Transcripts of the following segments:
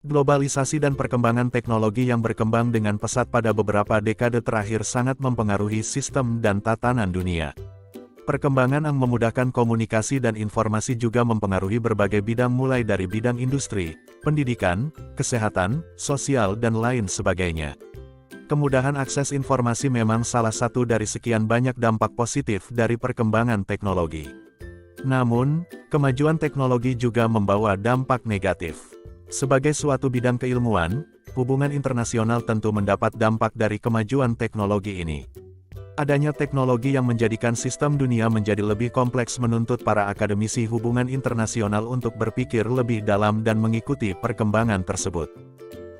Globalisasi dan perkembangan teknologi yang berkembang dengan pesat pada beberapa dekade terakhir sangat mempengaruhi sistem dan tatanan dunia. Perkembangan yang memudahkan komunikasi dan informasi juga mempengaruhi berbagai bidang mulai dari bidang industri, pendidikan, kesehatan, sosial dan lain sebagainya. Kemudahan akses informasi memang salah satu dari sekian banyak dampak positif dari perkembangan teknologi. Namun, kemajuan teknologi juga membawa dampak negatif. Sebagai suatu bidang keilmuan, hubungan internasional tentu mendapat dampak dari kemajuan teknologi ini. Adanya teknologi yang menjadikan sistem dunia menjadi lebih kompleks menuntut para akademisi hubungan internasional untuk berpikir lebih dalam dan mengikuti perkembangan tersebut.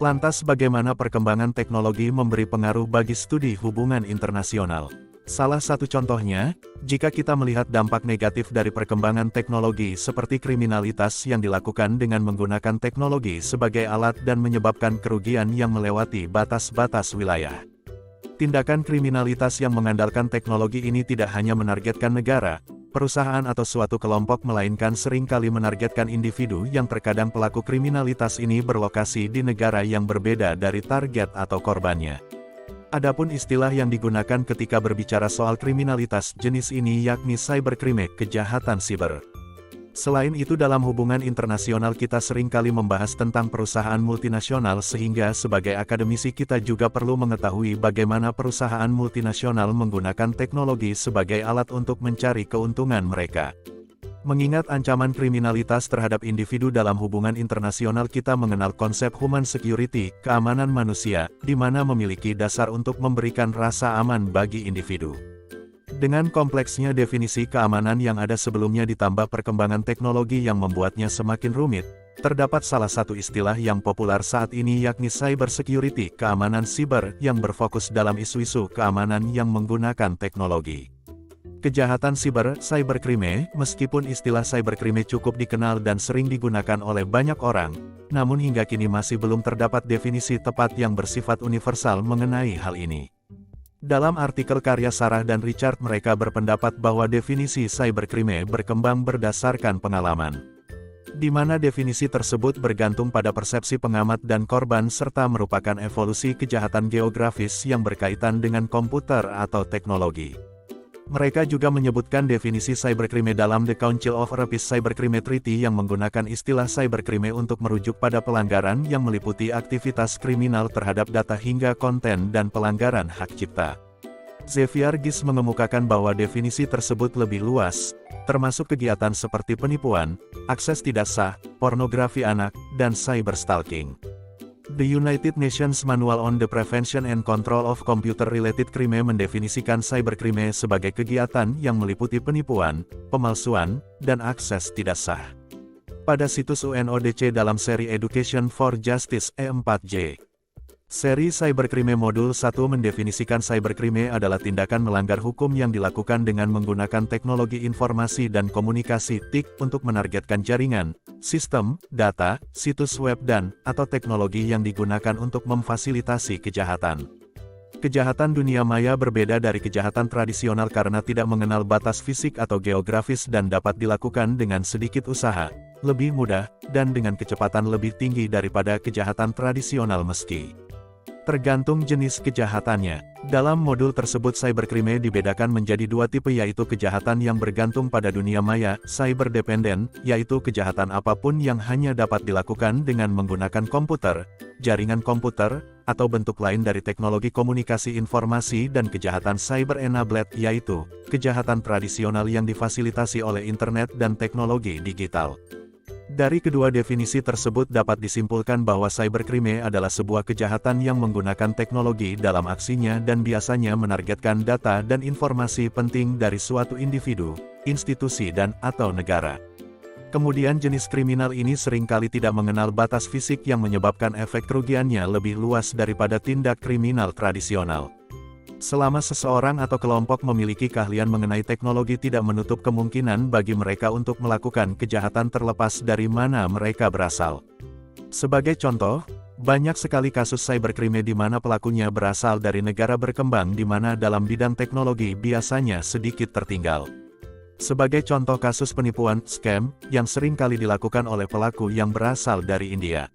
Lantas bagaimana perkembangan teknologi memberi pengaruh bagi studi hubungan internasional? Salah satu contohnya, jika kita melihat dampak negatif dari perkembangan teknologi seperti kriminalitas yang dilakukan dengan menggunakan teknologi sebagai alat dan menyebabkan kerugian yang melewati batas-batas wilayah. Tindakan kriminalitas yang mengandalkan teknologi ini tidak hanya menargetkan negara, perusahaan atau suatu kelompok melainkan seringkali menargetkan individu yang terkadang pelaku kriminalitas ini berlokasi di negara yang berbeda dari target atau korbannya. Adapun istilah yang digunakan ketika berbicara soal kriminalitas jenis ini yakni cybercrime, kejahatan siber. Selain itu dalam hubungan internasional kita seringkali membahas tentang perusahaan multinasional sehingga sebagai akademisi kita juga perlu mengetahui bagaimana perusahaan multinasional menggunakan teknologi sebagai alat untuk mencari keuntungan mereka. Mengingat ancaman kriminalitas terhadap individu dalam hubungan internasional kita mengenal konsep human security, keamanan manusia, di mana memiliki dasar untuk memberikan rasa aman bagi individu. Dengan kompleksnya definisi keamanan yang ada sebelumnya ditambah perkembangan teknologi yang membuatnya semakin rumit, terdapat salah satu istilah yang populer saat ini yakni cyber security, keamanan siber, yang berfokus dalam isu-isu keamanan yang menggunakan teknologi. Kejahatan siber, cybercrime, meskipun istilah cybercrime cukup dikenal dan sering digunakan oleh banyak orang, namun hingga kini masih belum terdapat definisi tepat yang bersifat universal mengenai hal ini. Dalam artikel karya Sarah dan Richard mereka berpendapat bahwa definisi cybercrime berkembang berdasarkan pengalaman, di mana definisi tersebut bergantung pada persepsi pengamat dan korban serta merupakan evolusi kejahatan geografis yang berkaitan dengan komputer atau teknologi. Mereka juga menyebutkan definisi cybercrime dalam The Council of Europe's Cybercrime Treaty yang menggunakan istilah cybercrime untuk merujuk pada pelanggaran yang meliputi aktivitas kriminal terhadap data hingga konten dan pelanggaran hak cipta. Xavier Gis mengemukakan bahwa definisi tersebut lebih luas, termasuk kegiatan seperti penipuan, akses tidak sah, pornografi anak, dan cyberstalking. The United Nations Manual on the Prevention and Control of Computer-Related Crime mendefinisikan cybercrime sebagai kegiatan yang meliputi penipuan, pemalsuan, dan akses tidak sah. Pada situs UNODC dalam seri Education for Justice E4J, seri Cybercrime Modul 1 mendefinisikan cybercrime adalah tindakan melanggar hukum yang dilakukan dengan menggunakan teknologi informasi dan komunikasi TIK untuk menargetkan jaringan, sistem, data, situs web atau teknologi yang digunakan untuk memfasilitasi kejahatan. Kejahatan dunia maya berbeda dari kejahatan tradisional karena tidak mengenal batas fisik atau geografis dan dapat dilakukan dengan sedikit usaha, lebih mudah, dan dengan kecepatan lebih tinggi daripada kejahatan tradisional meski tergantung jenis kejahatannya. Dalam modul tersebut cybercrime dibedakan menjadi dua tipe yaitu kejahatan yang bergantung pada dunia maya, cyberdependent, yaitu kejahatan apapun yang hanya dapat dilakukan dengan menggunakan komputer, jaringan komputer, atau bentuk lain dari teknologi komunikasi informasi dan kejahatan cyber-enabled yaitu kejahatan tradisional yang difasilitasi oleh internet dan teknologi digital. Dari kedua definisi tersebut dapat disimpulkan bahwa cybercrime adalah sebuah kejahatan yang menggunakan teknologi dalam aksinya dan biasanya menargetkan data dan informasi penting dari suatu individu, institusi atau negara. Kemudian jenis kriminal ini seringkali tidak mengenal batas fisik yang menyebabkan efek kerugiannya lebih luas daripada tindak kriminal tradisional. Selama seseorang atau kelompok memiliki keahlian mengenai teknologi tidak menutup kemungkinan bagi mereka untuk melakukan kejahatan terlepas dari mana mereka berasal. Sebagai contoh, banyak sekali kasus cybercrime di mana pelakunya berasal dari negara berkembang di mana dalam bidang teknologi biasanya sedikit tertinggal. Sebagai contoh kasus penipuan, scam, yang sering kali dilakukan oleh pelaku yang berasal dari India.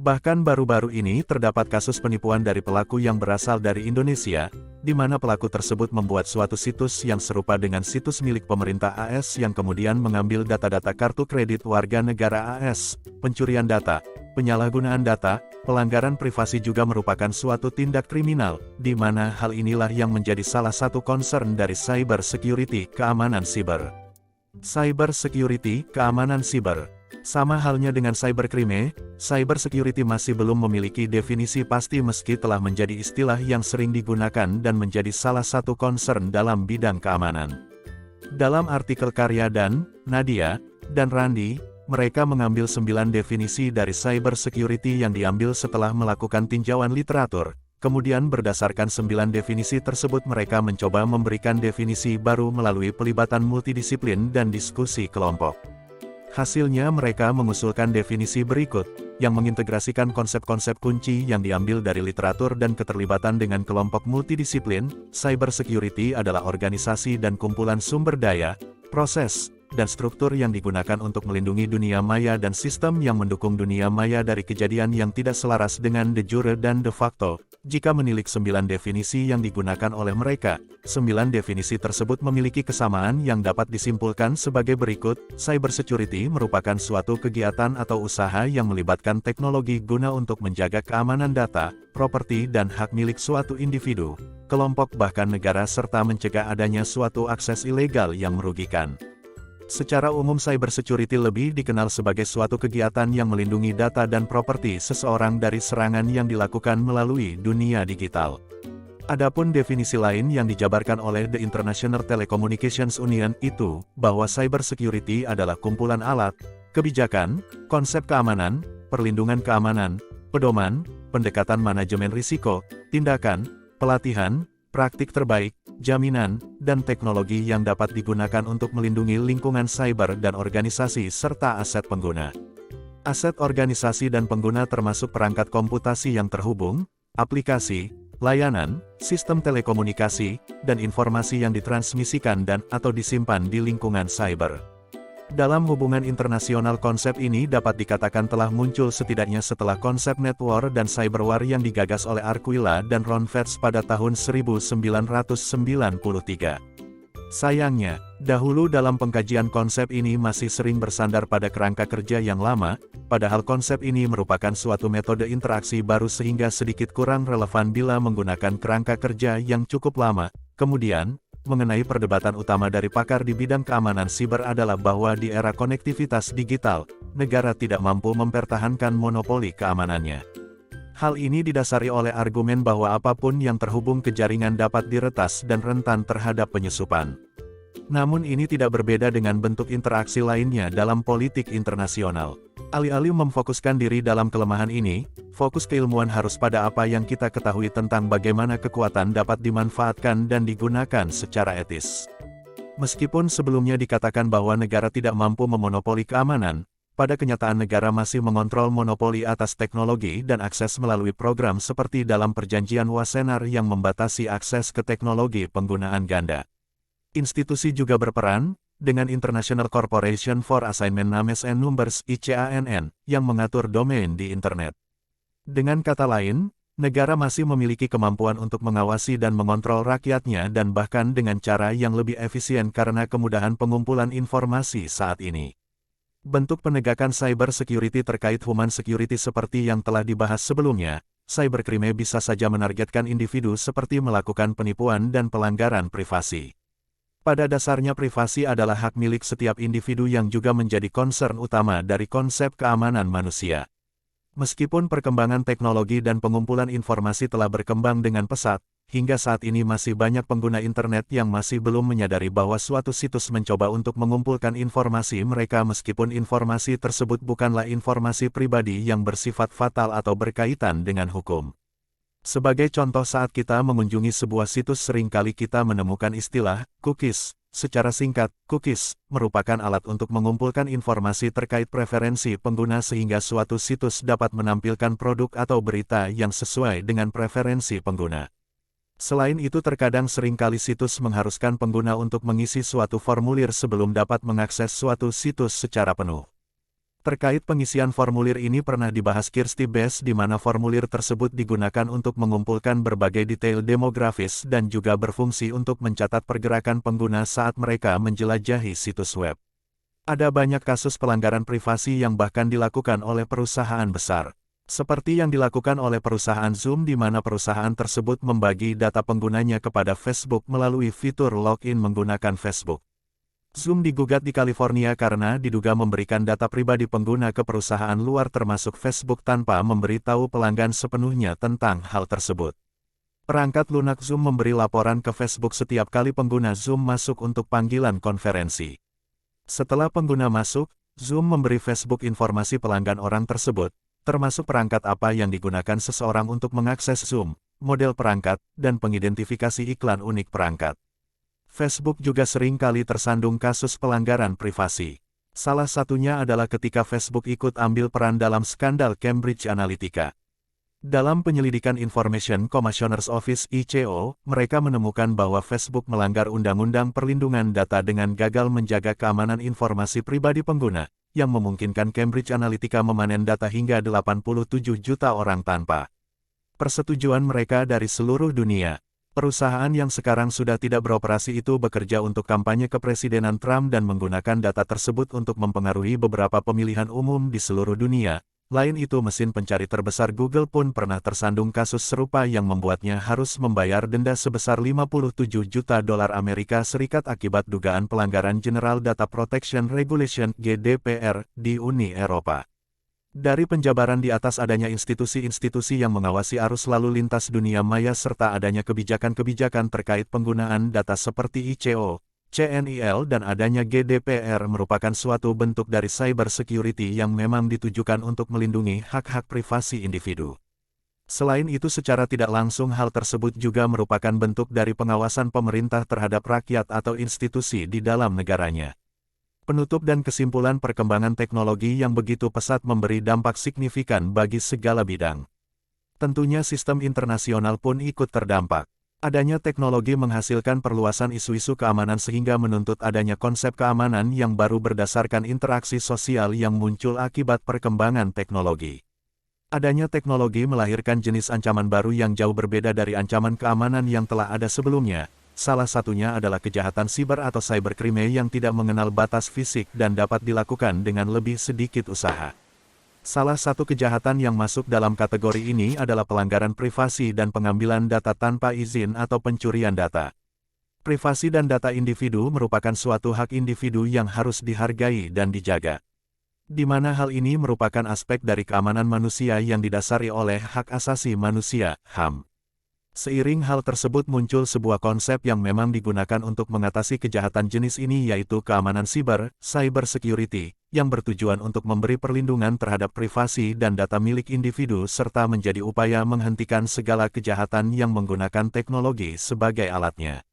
Bahkan baru-baru ini terdapat kasus penipuan dari pelaku yang berasal dari Indonesia, di mana pelaku tersebut membuat suatu situs yang serupa dengan situs milik pemerintah AS yang kemudian mengambil data-data kartu kredit warga negara AS. Pencurian data, penyalahgunaan data, pelanggaran privasi juga merupakan suatu tindak kriminal, di mana hal inilah yang menjadi salah satu concern dari cyber security, keamanan siber. Cyber security, keamanan siber. Sama halnya dengan cybercrime, cyber security masih belum memiliki definisi pasti meski telah menjadi istilah yang sering digunakan dan menjadi salah satu concern dalam bidang keamanan. Dalam artikel karya Nadia dan Randi, mereka mengambil 9 definisi dari cyber security yang diambil setelah melakukan tinjauan literatur. Kemudian berdasarkan 9 definisi tersebut mereka mencoba memberikan definisi baru melalui pelibatan multidisiplin dan diskusi kelompok. Hasilnya mereka mengusulkan definisi berikut, yang mengintegrasikan konsep-konsep kunci yang diambil dari literatur dan keterlibatan dengan kelompok multidisiplin. Cyber security adalah organisasi dan kumpulan sumber daya, proses, dan struktur yang digunakan untuk melindungi dunia maya dan sistem yang mendukung dunia maya dari kejadian yang tidak selaras dengan de jure dan de facto. Jika menilik 9 definisi yang digunakan oleh mereka, 9 definisi tersebut memiliki kesamaan yang dapat disimpulkan sebagai berikut. Cyber security merupakan suatu kegiatan atau usaha yang melibatkan teknologi guna untuk menjaga keamanan data, properti dan hak milik suatu individu, kelompok bahkan negara serta mencegah adanya suatu akses ilegal yang merugikan. Secara umum cyber security lebih dikenal sebagai suatu kegiatan yang melindungi data dan properti seseorang dari serangan yang dilakukan melalui dunia digital. Adapun definisi lain yang dijabarkan oleh The International Telecommunications Union itu, bahwa cyber security adalah kumpulan alat, kebijakan, konsep keamanan, perlindungan keamanan, pedoman, pendekatan manajemen risiko, tindakan, pelatihan, praktik terbaik, jaminan, dan teknologi yang dapat digunakan untuk melindungi lingkungan cyber dan organisasi serta aset pengguna. Aset organisasi dan pengguna termasuk perangkat komputasi yang terhubung, aplikasi, layanan, sistem telekomunikasi, dan informasi yang ditransmisikan dan atau disimpan di lingkungan cyber. Dalam hubungan internasional konsep ini dapat dikatakan telah muncul setidaknya setelah konsep netwar dan cyberwar yang digagas oleh Arquilla dan Ron Fetz pada tahun 1993. Sayangnya, dahulu dalam pengkajian konsep ini masih sering bersandar pada kerangka kerja yang lama, padahal konsep ini merupakan suatu metode interaksi baru sehingga sedikit kurang relevan bila menggunakan kerangka kerja yang cukup lama. Kemudian, mengenai perdebatan utama dari pakar di bidang keamanan siber adalah bahwa di era konektivitas digital, negara tidak mampu mempertahankan monopoli keamanannya. Hal ini didasari oleh argumen bahwa apapun yang terhubung ke jaringan dapat diretas dan rentan terhadap penyusupan. Namun ini tidak berbeda dengan bentuk interaksi lainnya dalam politik internasional. Alih-alih memfokuskan diri dalam kelemahan ini, fokus keilmuan harus pada apa yang kita ketahui tentang bagaimana kekuatan dapat dimanfaatkan dan digunakan secara etis. Meskipun sebelumnya dikatakan bahwa negara tidak mampu memonopoli keamanan, pada kenyataan negara masih mengontrol monopoli atas teknologi dan akses melalui program seperti dalam perjanjian Wassenaar yang membatasi akses ke teknologi penggunaan ganda. Institusi juga berperan, dengan International Corporation for Assignment Names and Numbers (ICANN), yang mengatur domain di Internet. Dengan kata lain, negara masih memiliki kemampuan untuk mengawasi dan mengontrol rakyatnya dan bahkan dengan cara yang lebih efisien karena kemudahan pengumpulan informasi saat ini. Bentuk penegakan cyber security terkait human security seperti yang telah dibahas sebelumnya, cybercrime bisa saja menargetkan individu seperti melakukan penipuan dan pelanggaran privasi. Pada dasarnya privasi adalah hak milik setiap individu yang juga menjadi concern utama dari konsep keamanan manusia. Meskipun perkembangan teknologi dan pengumpulan informasi telah berkembang dengan pesat, hingga saat ini masih banyak pengguna internet yang masih belum menyadari bahwa suatu situs mencoba untuk mengumpulkan informasi mereka meskipun informasi tersebut bukanlah informasi pribadi yang bersifat fatal atau berkaitan dengan hukum. Sebagai contoh saat kita mengunjungi sebuah situs seringkali kita menemukan istilah cookies. Secara singkat, cookies merupakan alat untuk mengumpulkan informasi terkait preferensi pengguna sehingga suatu situs dapat menampilkan produk atau berita yang sesuai dengan preferensi pengguna. Selain itu terkadang seringkali situs mengharuskan pengguna untuk mengisi suatu formulir sebelum dapat mengakses suatu situs secara penuh. Terkait pengisian formulir ini pernah dibahas Kirsty Bass di mana formulir tersebut digunakan untuk mengumpulkan berbagai detail demografis dan juga berfungsi untuk mencatat pergerakan pengguna saat mereka menjelajahi situs web. Ada banyak kasus pelanggaran privasi yang bahkan dilakukan oleh perusahaan besar. Seperti yang dilakukan oleh perusahaan Zoom di mana perusahaan tersebut membagi data penggunanya kepada Facebook melalui fitur login menggunakan Facebook. Zoom digugat di California karena diduga memberikan data pribadi pengguna ke perusahaan luar termasuk Facebook tanpa memberitahu pelanggan sepenuhnya tentang hal tersebut. Perangkat lunak Zoom memberi laporan ke Facebook setiap kali pengguna Zoom masuk untuk panggilan konferensi. Setelah pengguna masuk, Zoom memberi Facebook informasi pelanggan orang tersebut, termasuk perangkat apa yang digunakan seseorang untuk mengakses Zoom, model perangkat, dan pengidentifikasi iklan unik perangkat. Facebook juga sering kali tersandung kasus pelanggaran privasi. Salah satunya adalah ketika Facebook ikut ambil peran dalam skandal Cambridge Analytica. Dalam penyelidikan Information Commissioner's Office (ICO), mereka menemukan bahwa Facebook melanggar Undang-Undang Perlindungan Data dengan gagal menjaga keamanan informasi pribadi pengguna, yang memungkinkan Cambridge Analytica memanen data hingga 87 juta orang tanpa persetujuan mereka dari seluruh dunia. Perusahaan yang sekarang sudah tidak beroperasi itu bekerja untuk kampanye kepresidenan Trump dan menggunakan data tersebut untuk mempengaruhi beberapa pemilihan umum di seluruh dunia. Lain itu, mesin pencari terbesar Google pun pernah tersandung kasus serupa yang membuatnya harus membayar denda sebesar 57 juta dolar Amerika Serikat akibat dugaan pelanggaran General Data Protection Regulation (GDPR) di Uni Eropa. Dari penjabaran di atas adanya institusi-institusi yang mengawasi arus lalu lintas dunia maya serta adanya kebijakan-kebijakan terkait penggunaan data seperti ICO, CNIL dan adanya GDPR merupakan suatu bentuk dari cyber security yang memang ditujukan untuk melindungi hak-hak privasi individu. Selain itu, secara tidak langsung hal tersebut juga merupakan bentuk dari pengawasan pemerintah terhadap rakyat atau institusi di dalam negaranya. Penutup dan kesimpulan, perkembangan teknologi yang begitu pesat memberi dampak signifikan bagi segala bidang. Tentunya sistem internasional pun ikut terdampak. Adanya teknologi menghasilkan perluasan isu-isu keamanan sehingga menuntut adanya konsep keamanan yang baru berdasarkan interaksi sosial yang muncul akibat perkembangan teknologi. Adanya teknologi melahirkan jenis ancaman baru yang jauh berbeda dari ancaman keamanan yang telah ada sebelumnya. Salah satunya adalah kejahatan siber atau cybercrime yang tidak mengenal batas fisik dan dapat dilakukan dengan lebih sedikit usaha. Salah satu kejahatan yang masuk dalam kategori ini adalah pelanggaran privasi dan pengambilan data tanpa izin atau pencurian data. Privasi dan data individu merupakan suatu hak individu yang harus dihargai dan dijaga. Di mana hal ini merupakan aspek dari keamanan manusia yang didasari oleh hak asasi manusia, HAM. Seiring hal tersebut muncul sebuah konsep yang memang digunakan untuk mengatasi kejahatan jenis ini yaitu keamanan siber, cyber security, yang bertujuan untuk memberi perlindungan terhadap privasi dan data milik individu serta menjadi upaya menghentikan segala kejahatan yang menggunakan teknologi sebagai alatnya.